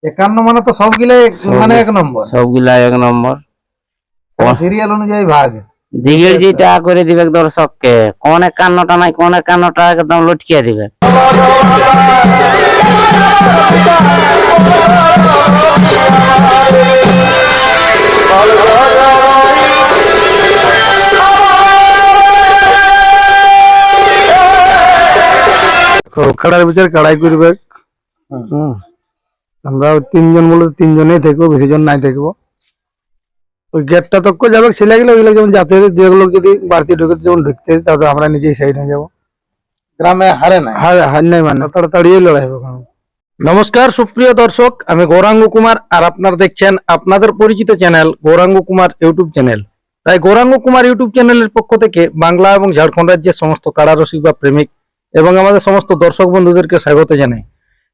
51 মানে তো সবগুলাই মানে এক নম্বর, সবগুলা এক নম্বর। সিরিয়াল অনুযায়ী ভাগ। দিঘির যেটা করে দিবে দর্শককে, কোন 51টা নাই কোন 51টা একদম লটকিয়ে দিবে। খেলার ভিতরে কাড়াই করবে। আমরা 3 জন বলে 3 জনেই থাকবো, বেশি জন নাই থাকবো। ওই গেটটা তক যাবে ছেলেগুলো, ওইগুলো যেমন যাতে যেগুলো যদি বাড়তি ঢুকে যেমন ঢুকতে, তাহলে আমরা নিজেই সাইড হয়ে যাবো। গ্রামে হারে নাই, হার নাই মানে তাড়াতাড়ি লড়াই হবে। নমস্কার সুপ্রিয় দর্শক, আমি গৌরাঙ্গ কুমার আর আপনারা দেখছেন আপনাদের পরিচিত channel Gauranga Kumar YouTube channel. তাই গৌরাঙ্গ কুমার ইউটিউব চ্যানেলের পক্ষ থেকে বাংলা এবং ঝাড়খণ্ড রাজ্যের সমস্ত কাড়ারসিক বা প্রেমিক এবং আমাদের সমস্ত দর্শক বন্ধুদেরকে স্বাগত জানাই।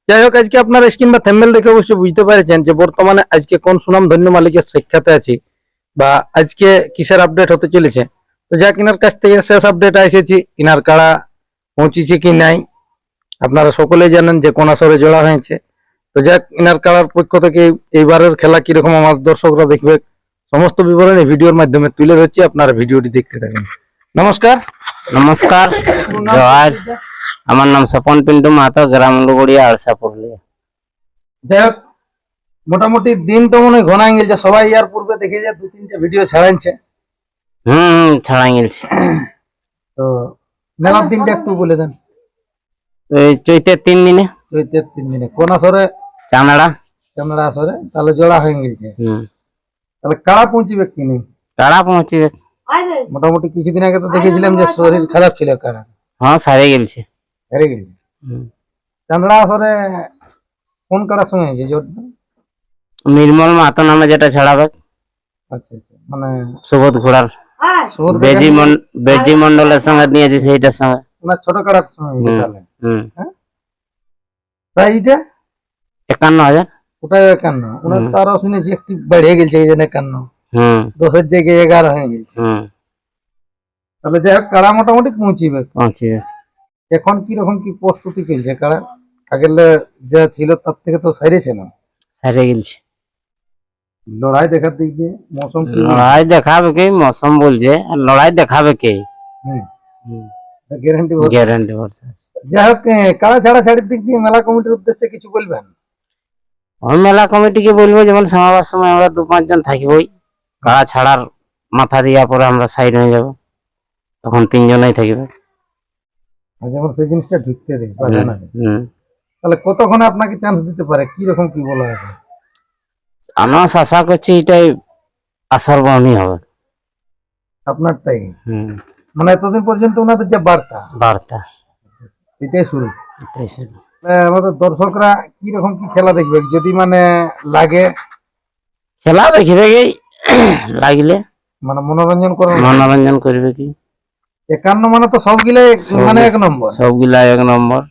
যাই হোক, আজকে আপনারা স্ক্রিন বা থাম্বনেল দেখে অবশ্যই বুঝতে পেরেছেন যে বর্তমানে আজকে কোন সুনাম ধন্য মালিকের সাক্ষাতে আছি বা আজকে কিসের আপডেট হতে চলেছে। তো যাক, ইনার কাছ থেকে শেষ আপডেট এসেছি, ইনার কাড়া পৌঁছেছে কি নাই আপনারা সকলেই জানেন যে কোন আসরে জোড়া হয়েছে। তো যাক, ইনার কাড়ার পক্ষ থেকে এইবারের খেলা কিরকম আমার দর্শকরা দেখবে সমস্ত বিবরণ এই ভিডিওর মাধ্যমে তুলে ধরছি, আপনারা ভিডিওটি দেখতে থাকেন। নমস্কার। নমস্কার, জয়। আমার নাম স্বপন পিন্টু মাহাতো, গ্রাম লুগড়িয়া, আলসা, পুরুলিয়া। যাই হোক, মোটামুটি দিন তো মনে হয় ঘনাই গেছে, সবাই ইয়ার পূর্বে দেখে যে 2-3টে ভিডিও ছাড়াইছে। ছাড়াই গেছে। তো মেলার দিনটা একটু বলে দেন। এই চৈতের 3 দিনে। চৈতের 3 দিনে কোন আসরে? চামড়া। চামড়া আসরে, তাহলে জোড়া হয়ে গেছে। তাহলে কাড়া পৌঁছিবে কি নেই? কাড়া পৌঁছিবে। মোটামুটি কিছুদিন আগে তো দেখেছিলাম যে শরীর খারাপ ছিল কাড়া। হ্যাঁ, সারে গেছে। হেরে গেছে। চামড়া আসরে কোন কাড়ার সঙ্গে হয়েছে জোরটা? নির্মল মাহাতো নামে যেটা ছাড়াবে। আচ্ছা আচ্ছা, মানে সুবোধ ঘোড়ার বেজি মন্ডলের সঙ্গে নিয়েছে, সেইটার সঙ্গে ওনার ছোট কাড়ার সঙ্গে হয়েছে তাহলে। হ্যাঁ, তাই এটা 51,000। ওটাই 51। ওনার তো আরো শুনেছি একটু বেড়ে গেছে, এই জন্য 51। 10-এর জায়গায় 11 হয়ে গেছে। তাহলে যাই হোক, কাড়া মোটামুটি পৌঁছিবে। এখন কিরকম কি প্রস্তুতি চলছে কাড়া? আগের যা ছিল তার থেকে তো সাইরেছে না? সারে গেছে। লড়াই দেখার দিক দিয়ে মৌসুম লড়াই দেখাবে কে? মৌসুম বলছে লড়াই দেখাবে কে? গ্যারান্টি গ্যারান্টি ভরসা। যাই হোক, কাড়া ছাড়া ছাড়ির দিক দিয়ে মেলা কমিটির উদ্দেশ্যে কিছু বলবেন? ওই মেলা কমিটিকে বলবো, যেমন সমাবার সময় আমরা 2-5 জন থাকবই, কাড়া ছাড়ার মাথা দিয়া পরে আমরা সাইড হয়ে যাব, তখন 3 জনই থাকবে। যেমন সেই জিনিসটা ঢুকতে দেয় বা জানা যায়। তাহলে কতক্ষণে আপনাকে চান্স দিতে পারে, কি রকম কি বলা আছে? আমরা আশা করছি এটাই আসার বহনই হবে আপনারটাই। মানে এতদিন পর্যন্ত ওনাদের যে বার্তা এটাই শুরু। আমাদের দর্শকরা কি রকম কি খেলা দেখবে যদি মানে লাগে? খেলা দেখবে কি লাগলে মানে মনোরঞ্জন করবে কি। 51 মানে তো সবগুলাই মানে এক নম্বর, সবগুলা এক নম্বর,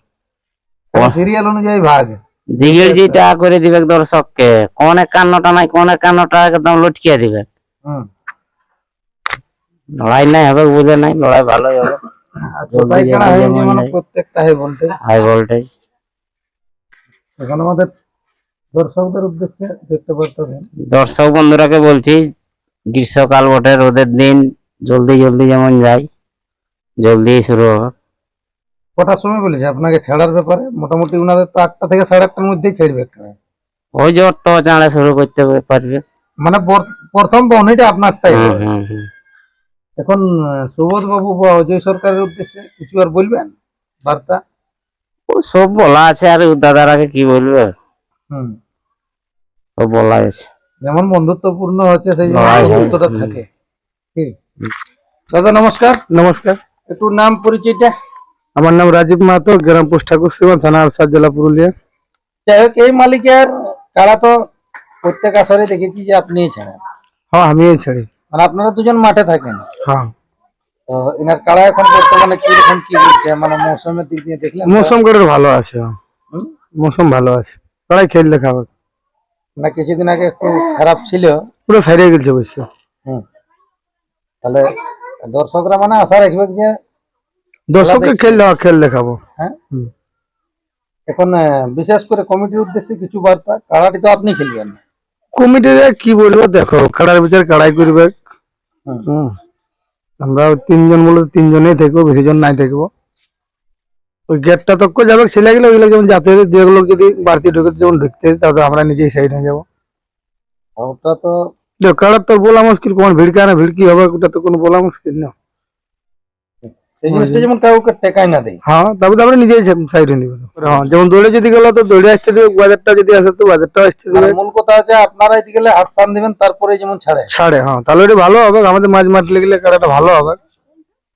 সিরিয়াল অনুযায়ী ভাগ। দিঘির যেটা করে দিবে দর্শককে, কোন 51টা নাই কোন 51টা একদম লটকিয়ে দিবে। লড়াই নাই হবে, বুঝে নাই, লড়াই ভালোই হবে। প্রত্যেকটা হাই ভোল্টেজ। এখন আমাদের দর্শকদের উদ্দেশ্যে দেখতে পাচ্ছেন, দর্শক বন্ধুরাকে বলছি, গ্রীষ্মকাল বটে, রোদের দিন, জলদি জলদি যেমন যাই, জলদি শুরু হবে। কটার সময় বলেছে আপনাকে ছাড়ার ব্যাপারে? মোটামুটি ওনাদের তো 8টা থেকে 8:30টার মধ্যেই ছাড়বে। ওই যে অটো চাঁড়া শুরু করতে পারবে, মানে প্রথম বহনিটা আপনারটাই। এখন সুবোধ বাবু বা অজয় সরকারের উদ্দেশ্যে কিছু আর বলবেন বার্তা? সব বলা আছে, আর দাদারাকে কি বলবে, সব বলা আছে। যেমন বন্ধুত্বপূর্ণ হচ্ছে সেই বন্ধুত্বটা থাকে। ঠিক। দাদা নমস্কার। নমস্কার। একটু নাম পরিচয়টা? আমার নাম রাজীব মাহাতো, গ্রাম পোস্ট ঠাকুরসীমা, থানা আলসা, জেলা পুরুলিয়া। যাই হোক, এই মালিকের কারা তো প্রত্যেক আসরে দেখেছি যে আপনি ছাড়েন। হ্যাঁ, আমি ছাড়ি। মানে আপনারা দুজন মাঠে থাকেন? হ্যাঁ। তো এনার কারা এখন বর্তমানে কিরকম কি বলছে, মানে মৌসুমের দিক দিয়ে দেখলেন? মৌসুম করে ভালো আছে। মৌসুম ভালো আছে, কারাই খেল দেখাবে না। কিছুদিন আগে একটু খারাপ ছিল, পুরো সাইড হয়ে গেছে অবশ্য। তাহলে দর্শকরা মানে আশা রাখবে যে দর্শককে খেল দেখাবো। হ্যাঁ, এখন বিশেষ করে কমিটির উদ্দেশ্যে কিছু বার্তা, কাড়াটি তো আপনি খেলবেন। কমিটির কি বলবো, দেখো কাড়ার বিচার কাড়াই করবে। হুম, আমরা তিনজন বলে তিনজনেই থাকবো, বেশি জন নাই থাকবো। ওই গেটটা তক্ক যাবে ছেলে গেলে ওইগুলো যেমন যাতায়াতের যেগুলো যদি বাড়তি ঢুকে যেমন ঢুকতে, তাহলে আমরা নিজেই সাইড হয়ে যাবো। ওটা তো দেখো কাড়ার তো বলা মুশকিল, কোন ভিড় না ভিড় কি হবে ওটা তো কোনো বলা মুশকিল না। সেই জিনিসটা যেমন কাউকে টেকাই না দেয়। হ্যাঁ, তারপরে আমরা নিজেই সাইড হয়ে দিব। হ্যাঁ, যেমন দৌড়ে যদি গেলো তো দৌড়ে আসতে দেবে, বাজারটা যদি আসে তো বাজারটাও আসতে আর দেবে। মূল কথা আছে আপনারা এদিকে গেলে হাত টান দিবেন, তারপরে যেমন ছাড়ে। ছাড়ে, হ্যাঁ, তাহলে ওটা ভালো হবে। আমাদের মাছ মারতে গেলে কাড়াটা ভালো হবে,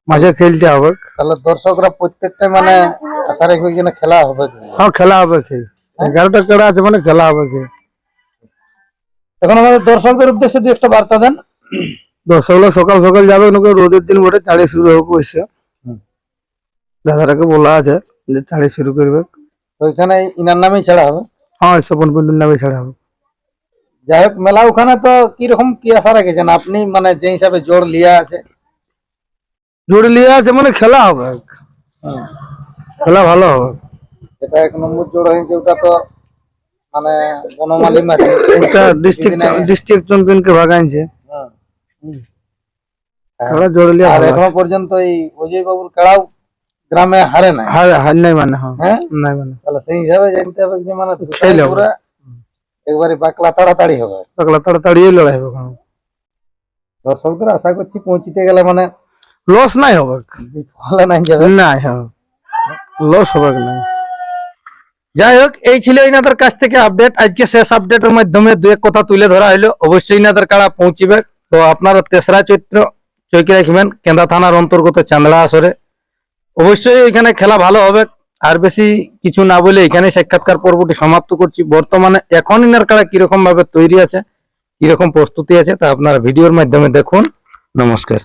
মাঝে খেলতে হবে। তাহলে দর্শকরা প্রত্যেকটা মানে আশা রাখবে যেন খেলা হবে। হ্যাঁ, খেলা হবে খেয়ে 11টা কাড়া আছে মানে খেলা হবে খেয়ে। এখন আমাদের দর্শকদের উদ্দেশ্যে দু একটা বার্তা দেন। দর্শকগুলো সকাল সকাল যাবে, নাকি রোদের দিন বটে, চাড়ি শুরু হবে অবশ্য। দাদারাকে বলা আছে যে চাড়ি শুরু করবে। তো ওইখানে ইনার নামেই ছাড়া হবে। হ্যাঁ, স্বপন পিন্টুর নামে ছাড়া হবে। যাই হোক, মেলা ওখানে তো কিরকম কি আশা রেখেছেন আপনি, মানে যে হিসাবে জোর লিয়া আছে? জোরে লিয়ে আছে মানে খেলা হবে, খেলা ভালো হবে। এটা 1 নম্বর জোর হয়েছে, ওটা তো মানে বনমালী ম্যাচ। একটা ডিস্ট্রিক্ট চ্যাম্পিয়নকে ভাগাইছে, খেলা জোরে লিয়ে আর ভালো এখনো পর্যন্ত এই অজয় বাবুর খেলাও গ্রামে হারে নাই। হার নাই মানে। হ্যাঁ, হ্যাঁ, নাই মানে তাহলে সেই হিসাবে জানতে হবে যে মানে খেলে হবে। পুরা একবারে বাকলা তাড়াতাড়ি হবে। পাগলা তাড়াতাড়ি লড়াই হবে, দর্শকদের আশা করছি পৌঁছিতে গেলে মানে লস নাই হবে, ফলে নাই যাবে। নাই। হ্যাঁ, লস হবে নাই। যাই হোক, এই ছিল ইনাদের কাছ থেকে আপডেট। আজকে শেষ আপডেটের মাধ্যমে দু এক কথা তুলে ধরা হলো। অবশ্যই ইনাদের কাড়া পৌঁছিবে। তো আপনারা 3রা চৈত্র চৈকে রাখবেন, কেন্দা থানার অন্তর্গত চান্দড়া আসরে। অবশ্যই এখানে খেলা ভালো হবে। আর বেশি কিছু না বলে এখানে সাক্ষাৎকার পর্বটি সমাপ্ত করছি। বর্তমানে এখন ইনার কাড়া কিরকম ভাবে তৈরি আছে, কিরকম প্রস্তুতি আছে, তা আপনারা ভিডিওর মাধ্যমে দেখুন। নমস্কার।